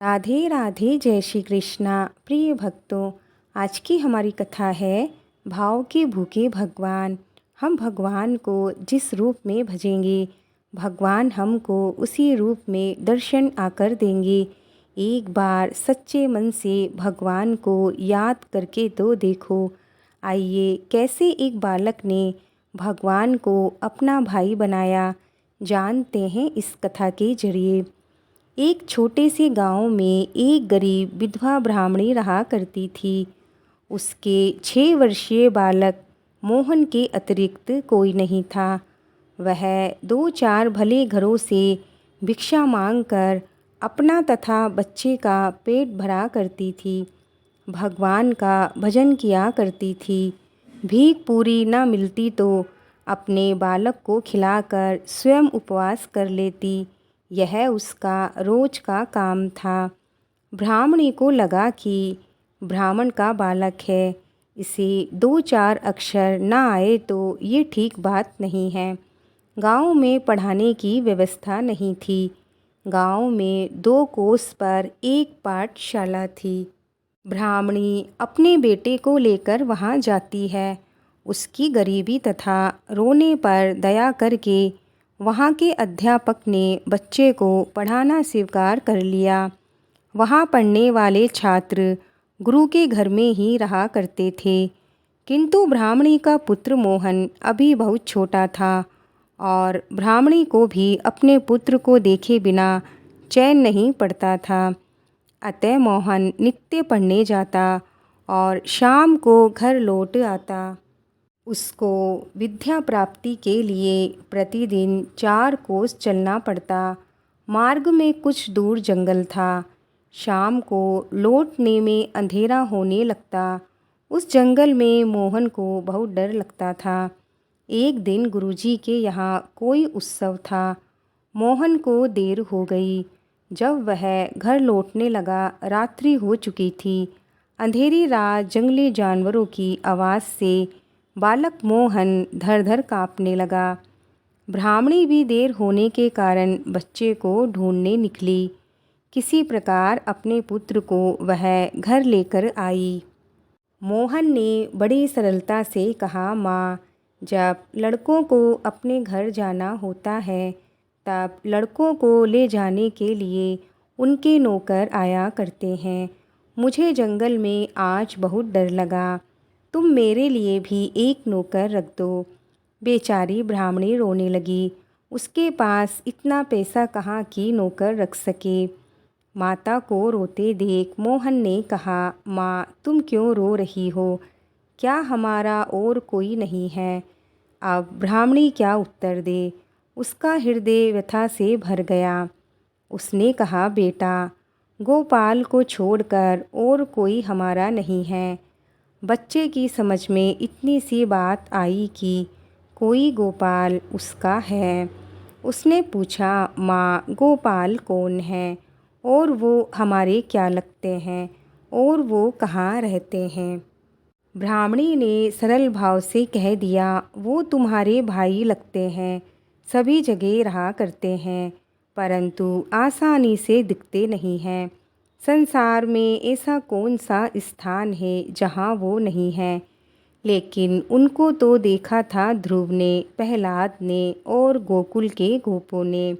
राधे राधे, जय श्री कृष्णा। प्रिय भक्तों, आज की हमारी कथा है भाव के भूखे भगवान। हम भगवान को जिस रूप में भजेंगे, भगवान हमको उसी रूप में दर्शन आकर देंगे। एक बार सच्चे मन से भगवान को याद करके तो देखो। आइए, कैसे एक बालक ने भगवान को अपना भाई बनाया, जानते हैं इस कथा के जरिए। एक छोटे से गांव में एक गरीब विधवा ब्राह्मणी रहा करती थी। उसके 6 वर्षीय बालक मोहन के अतिरिक्त कोई नहीं था। वह 2-4 भले घरों से भिक्षा मांगकर अपना तथा बच्चे का पेट भरा करती थी। भगवान का भजन किया करती थी। भीख पूरी न मिलती तो अपने बालक को खिलाकर स्वयं उपवास कर लेती। यह उसका रोज का काम था। ब्राह्मणी को लगा कि ब्राह्मण का बालक है, इसे 2-4 अक्षर न आए तो ये ठीक बात नहीं है। गांव में पढ़ाने की व्यवस्था नहीं थी। गांव में 2 कोस पर एक पाठशाला थी। ब्राह्मणी अपने बेटे को लेकर वहां जाती है। उसकी गरीबी तथा रोने पर दया करके वहाँ के अध्यापक ने बच्चे को पढ़ाना स्वीकार कर लिया। वहाँ पढ़ने वाले छात्र गुरु के घर में ही रहा करते थे। किंतु ब्राह्मणी का पुत्र मोहन अभी बहुत छोटा था और ब्राह्मणी को भी अपने पुत्र को देखे बिना चैन नहीं पड़ता था। अतः मोहन नित्य पढ़ने जाता और शाम को घर लौट आता। उसको विद्या प्राप्ति के लिए प्रतिदिन 4 कोस चलना पड़ता। मार्ग में कुछ दूर जंगल था। शाम को लौटने में अंधेरा होने लगता। उस जंगल में मोहन को बहुत डर लगता था। एक दिन गुरुजी के यहाँ कोई उत्सव था। मोहन को देर हो गई। जब वह घर लौटने लगा, रात्रि हो चुकी थी। अंधेरी रात जंगली जानवरों की आवाज़ से बालक मोहन धर धर काँपने लगा। ब्राह्मणी भी देर होने के कारण बच्चे को ढूंढने निकली। किसी प्रकार अपने पुत्र को वह घर लेकर आई। मोहन ने बड़ी सरलता से कहा, माँ, जब लड़कों को अपने घर जाना होता है तब लड़कों को ले जाने के लिए उनके नौकर आया करते हैं। मुझे जंगल में आज बहुत डर लगा। तुम मेरे लिए भी एक नौकर रख दो। बेचारी ब्राह्मणी रोने लगी। उसके पास इतना पैसा कहाँ कि नौकर रख सके। माता को रोते देख मोहन ने कहा, माँ, तुम क्यों रो रही हो? क्या हमारा और कोई नहीं है? अब ब्राह्मणी क्या उत्तर दे? उसका हृदय व्यथा से भर गया। उसने कहा, बेटा, गोपाल को छोड़कर और कोई हमारा नहीं है। बच्चे की समझ में इतनी सी बात आई कि कोई गोपाल उसका है। उसने पूछा, माँ, गोपाल कौन है और वो हमारे क्या लगते हैं और वो कहाँ रहते हैं? ब्राह्मणी ने सरल भाव से कह दिया, वो तुम्हारे भाई लगते हैं, सभी जगह रहा करते हैं, परंतु आसानी से दिखते नहीं हैं। संसार में ऐसा कौन सा स्थान है जहाँ वो नहीं है? लेकिन उनको तो देखा था ध्रुव ने, प्रहलाद ने और गोकुल के गोपों ने।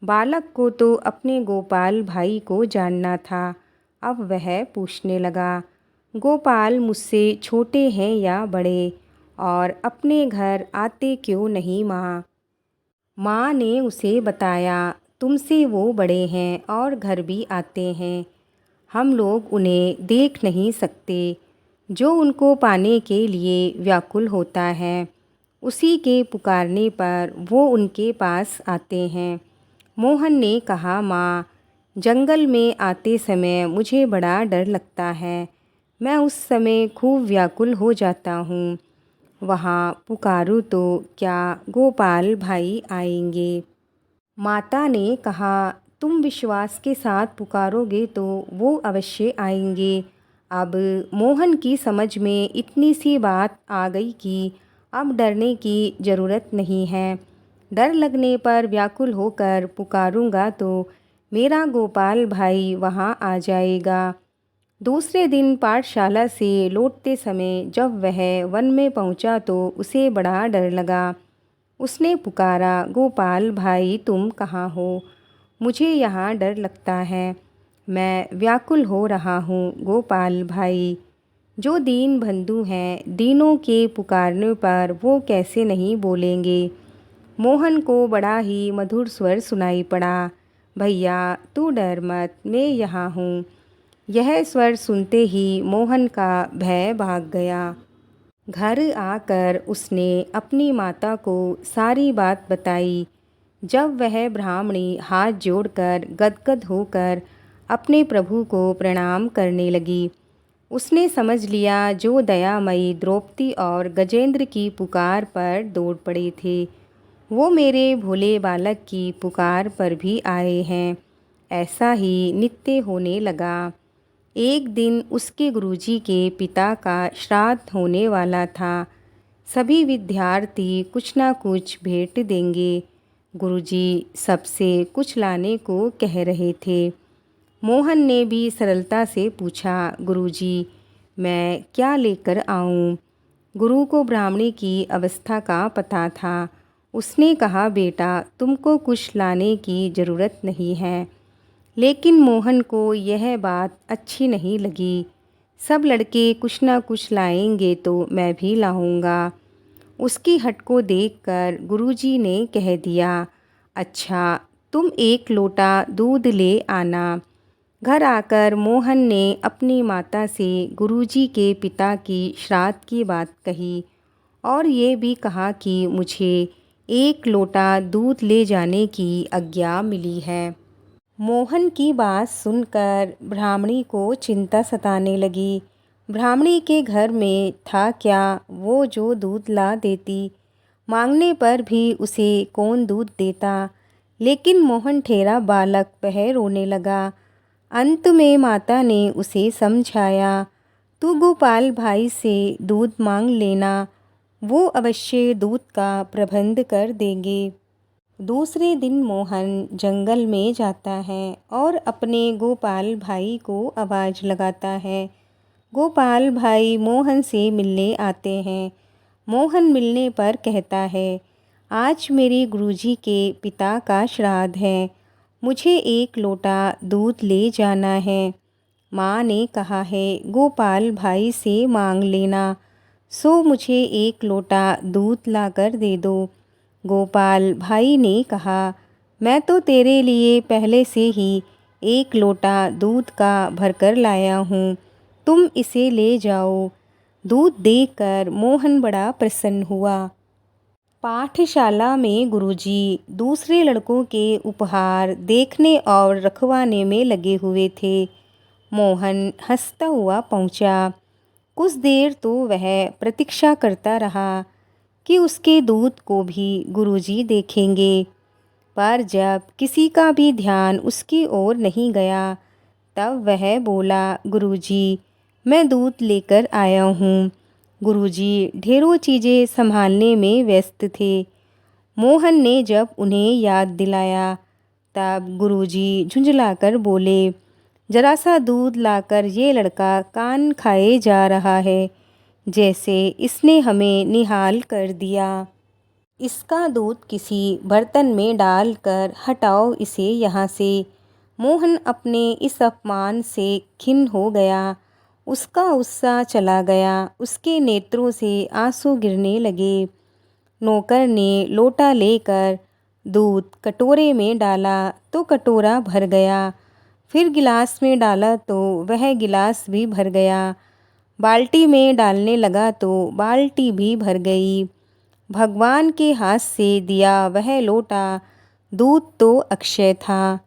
बालक को तो अपने गोपाल भाई को जानना था। अब वह पूछने लगा, गोपाल मुझसे छोटे हैं या बड़े, और अपने घर आते क्यों नहीं माँ? माँ ने उसे बताया, तुमसे वो बड़े हैं और घर भी आते हैं। हम लोग उन्हें देख नहीं सकते। जो उनको पाने के लिए व्याकुल होता है, उसी के पुकारने पर वो उनके पास आते हैं। मोहन ने कहा, माँ, जंगल में आते समय मुझे बड़ा डर लगता है। मैं उस समय खूब व्याकुल हो जाता हूँ। वहाँ पुकारूँ तो क्या गोपाल भाई आएंगे? माता ने कहा, तुम विश्वास के साथ पुकारोगे तो वो अवश्य आएंगे। अब मोहन की समझ में इतनी सी बात आ गई कि अब डरने की ज़रूरत नहीं है। डर लगने पर व्याकुल होकर पुकारूंगा तो मेरा गोपाल भाई वहाँ आ जाएगा। दूसरे दिन पाठशाला से लौटते समय जब वह वन में पहुँचा तो उसे बड़ा डर लगा। उसने पुकारा, गोपाल भाई तुम कहाँ हो? मुझे यहाँ डर लगता है। मैं व्याकुल हो रहा हूँ गोपाल भाई। जो दीन बंधु हैं, दीनों के पुकारने पर वो कैसे नहीं बोलेंगे। मोहन को बड़ा ही मधुर स्वर सुनाई पड़ा, भैया तू डर मत, मैं यहाँ हूँ। यह स्वर सुनते ही मोहन का भय भाग गया। घर आकर उसने अपनी माता को सारी बात बताई। जब वह ब्राह्मणी हाथ जोड़कर गदगद होकर अपने प्रभु को प्रणाम करने लगी, उसने समझ लिया जो दयामयी द्रौपदी और गजेंद्र की पुकार पर दौड़ पड़े थे, वो मेरे भोले बालक की पुकार पर भी आए हैं। ऐसा ही नित्य होने लगा। एक दिन उसके गुरुजी के पिता का श्राद्ध होने वाला था। सभी विद्यार्थी कुछ ना कुछ भेंट देंगे। गुरुजी सबसे कुछ लाने को कह रहे थे। मोहन ने भी सरलता से पूछा, गुरुजी मैं क्या लेकर आऊं? गुरु को ब्राह्मणी की अवस्था का पता था। उसने कहा, बेटा तुमको कुछ लाने की ज़रूरत नहीं है। लेकिन मोहन को यह बात अच्छी नहीं लगी। सब लड़के कुछ ना कुछ लाएंगे तो मैं भी लाऊंगा। उसकी हट को देखकर गुरुजी ने कह दिया, अच्छा तुम एक लोटा दूध ले आना। घर आकर मोहन ने अपनी माता से गुरुजी के पिता की श्राद्ध की बात कही और ये भी कहा कि मुझे एक लोटा दूध ले जाने की आज्ञा मिली है। मोहन की बात सुनकर ब्राह्मणी को चिंता सताने लगी। ब्राह्मणी के घर में था क्या, वो जो दूध ला देती। मांगने पर भी उसे कौन दूध देता। लेकिन मोहन ठेरा बालक वह रोने लगा। अंत में माता ने उसे समझाया, तू गोपाल भाई से दूध मांग लेना, वो अवश्य दूध का प्रबंध कर देंगे। दूसरे दिन मोहन जंगल में जाता है और अपने गोपाल भाई को आवाज़ लगाता है। गोपाल भाई मोहन से मिलने आते हैं। मोहन मिलने पर कहता है, आज मेरे गुरुजी के पिता का श्राद्ध है, मुझे एक लोटा दूध ले जाना है। माँ ने कहा है गोपाल भाई से मांग लेना, सो मुझे एक लोटा दूध लाकर दे दो। गोपाल भाई ने कहा, मैं तो तेरे लिए पहले से ही एक लोटा दूध का भरकर लाया हूँ, तुम इसे ले जाओ। दूध देकर मोहन बड़ा प्रसन्न हुआ। पाठशाला में गुरुजी दूसरे लड़कों के उपहार देखने और रखवाने में लगे हुए थे। मोहन हंसता हुआ पहुंचा। कुछ देर तो वह प्रतीक्षा करता रहा कि उसके दूध को भी गुरुजी देखेंगे, पर जब किसी का भी ध्यान उसकी ओर नहीं गया, तब वह बोला, गुरुजी मैं दूध लेकर आया हूँ। गुरुजी ढेरों चीज़ें संभालने में व्यस्त थे। मोहन ने जब उन्हें याद दिलाया, तब गुरुजी झुंझलाकर बोले, जरा सा दूध लाकर ये लड़का कान खाए जा रहा है, जैसे इसने हमें निहाल कर दिया। इसका दूध किसी बर्तन में डालकर हटाओ इसे यहाँ से। मोहन अपने इस अपमान से खिन्न हो गया। उसका उत्साह चला गया। उसके नेत्रों से आंसू गिरने लगे। नौकर ने लोटा लेकर दूध कटोरे में डाला तो कटोरा भर गया। फिर गिलास में डाला तो वह गिलास भी भर गया। बाल्टी में डालने लगा तो बाल्टी भी भर गई। भगवान के हाथ से दिया वह लोटा दूध तो अक्षय था।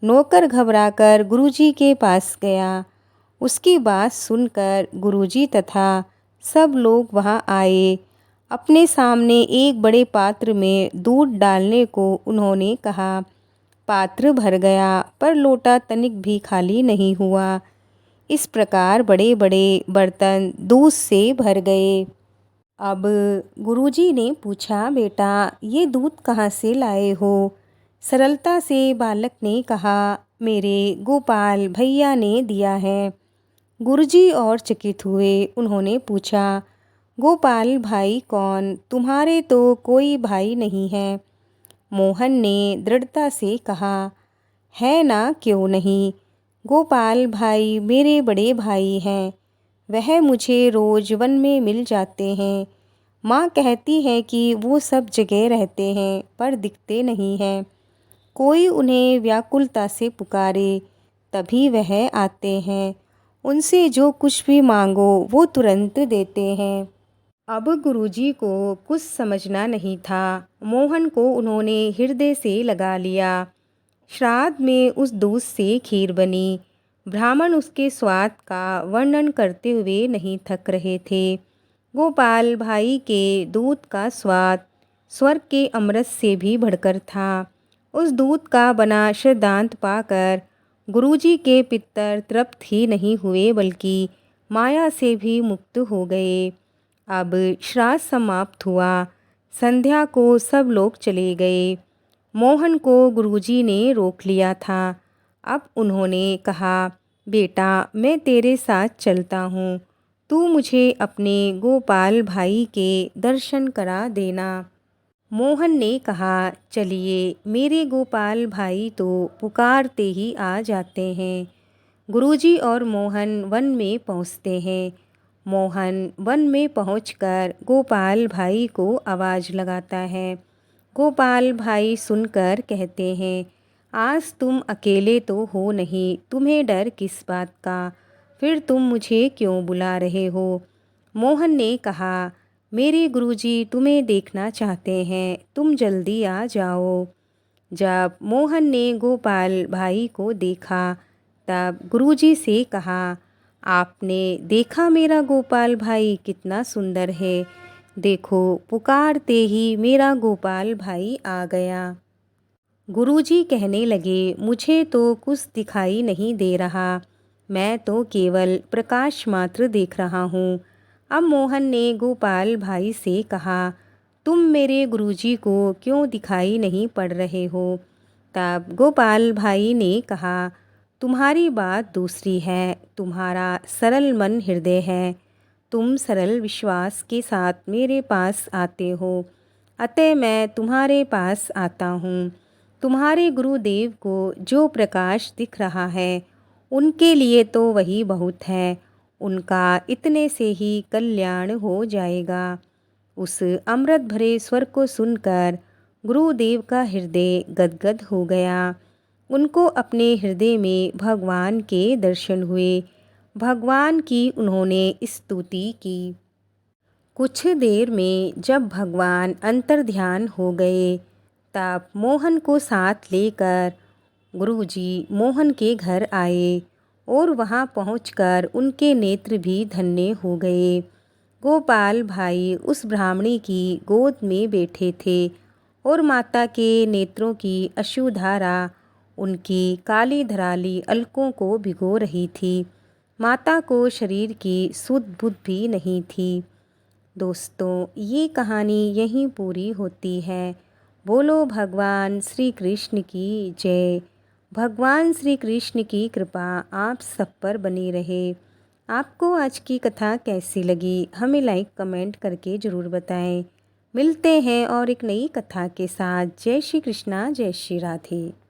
नौकर घबराकर गुरुजी के पास गया। उसकी बात सुनकर गुरुजी तथा सब लोग वहाँ आए। अपने सामने एक बड़े पात्र में दूध डालने को उन्होंने कहा। पात्र भर गया, पर लोटा तनिक भी खाली नहीं हुआ। इस प्रकार बड़े बड़े बर्तन दूध से भर गए। अब गुरुजी ने पूछा, बेटा ये दूध कहाँ से लाए हो? सरलता से बालक ने कहा, मेरे गोपाल भैया ने दिया है। गुरुजी और चकित हुए। उन्होंने पूछा, गोपाल भाई कौन? तुम्हारे तो कोई भाई नहीं है। मोहन ने दृढ़ता से कहा, है ना, क्यों नहीं। गोपाल भाई मेरे बड़े भाई हैं। वह मुझे रोज वन में मिल जाते हैं। माँ कहती है कि वो सब जगह रहते हैं पर दिखते नहीं हैं। कोई उन्हें व्याकुलता से पुकारे तभी वह आते हैं। उनसे जो कुछ भी मांगो वो तुरंत देते हैं। अब गुरुजी को कुछ समझना नहीं था। मोहन को उन्होंने हृदय से लगा लिया। श्राद्ध में उस दूध से खीर बनी। ब्राह्मण उसके स्वाद का वर्णन करते हुए नहीं थक रहे थे। गोपाल भाई के दूध का स्वाद स्वर्ग के अमृत से भी बढ़कर था। उस दूध का बना श्रद्धांत पाकर गुरुजी के पितर तृप्त ही नहीं हुए बल्कि माया से भी मुक्त हो गए। अब श्राद्ध समाप्त हुआ। संध्या को सब लोग चले गए। मोहन को गुरुजी ने रोक लिया था। अब उन्होंने कहा, बेटा मैं तेरे साथ चलता हूँ। तू मुझे अपने गोपाल भाई के दर्शन करा देना। मोहन ने कहा, चलिए, मेरे गोपाल भाई तो पुकारते ही आ जाते हैं। गुरुजी और मोहन वन में पहुँचते हैं। मोहन वन में पहुंचकर गोपाल भाई को आवाज़ लगाता है। गोपाल भाई सुनकर कहते हैं, आज तुम अकेले तो हो नहीं, तुम्हें डर किस बात का? फिर तुम मुझे क्यों बुला रहे हो? मोहन ने कहा, मेरे गुरुजी तुम्हें देखना चाहते हैं, तुम जल्दी आ जाओ। जब मोहन ने गोपाल भाई को देखा तब गुरुजी से कहा, आपने देखा मेरा गोपाल भाई कितना सुंदर है। देखो, पुकारते ही मेरा गोपाल भाई आ गया। गुरुजी कहने लगे, मुझे तो कुछ दिखाई नहीं दे रहा। मैं तो केवल प्रकाश मात्र देख रहा हूँ। अब मोहन ने गोपाल भाई से कहा, तुम मेरे गुरुजी को क्यों दिखाई नहीं पड़ रहे हो? तब गोपाल भाई ने कहा, तुम्हारी बात दूसरी है। तुम्हारा सरल मन हृदय है। तुम सरल विश्वास के साथ मेरे पास आते हो, अतः मैं तुम्हारे पास आता हूँ। तुम्हारे गुरुदेव को जो प्रकाश दिख रहा है उनके लिए तो वही बहुत है। उनका इतने से ही कल्याण हो जाएगा। उस अमृत भरे स्वर को सुनकर गुरुदेव का हृदय गदगद हो गया। उनको अपने हृदय में भगवान के दर्शन हुए। भगवान की उन्होंने स्तुति की। कुछ देर में जब भगवान अंतर्ध्यान हो गए तब मोहन को साथ लेकर गुरुजी मोहन के घर आए और वहां पहुंचकर उनके नेत्र भी धन्य हो गए। गोपाल भाई उस ब्राह्मणी की गोद में बैठे थे और माता के नेत्रों की अश्रुधारा उनकी काली धराली अलकों को भिगो रही थी। माता को शरीर की सुध बुध भी नहीं थी। दोस्तों, ये कहानी यहीं पूरी होती है। बोलो भगवान श्री कृष्ण की जय। भगवान श्री कृष्ण की कृपा आप सब पर बनी रहे। आपको आज की कथा कैसी लगी हमें लाइक कमेंट करके ज़रूर बताएं। मिलते हैं और एक नई कथा के साथ। जय श्री कृष्णा, जय श्री राधे।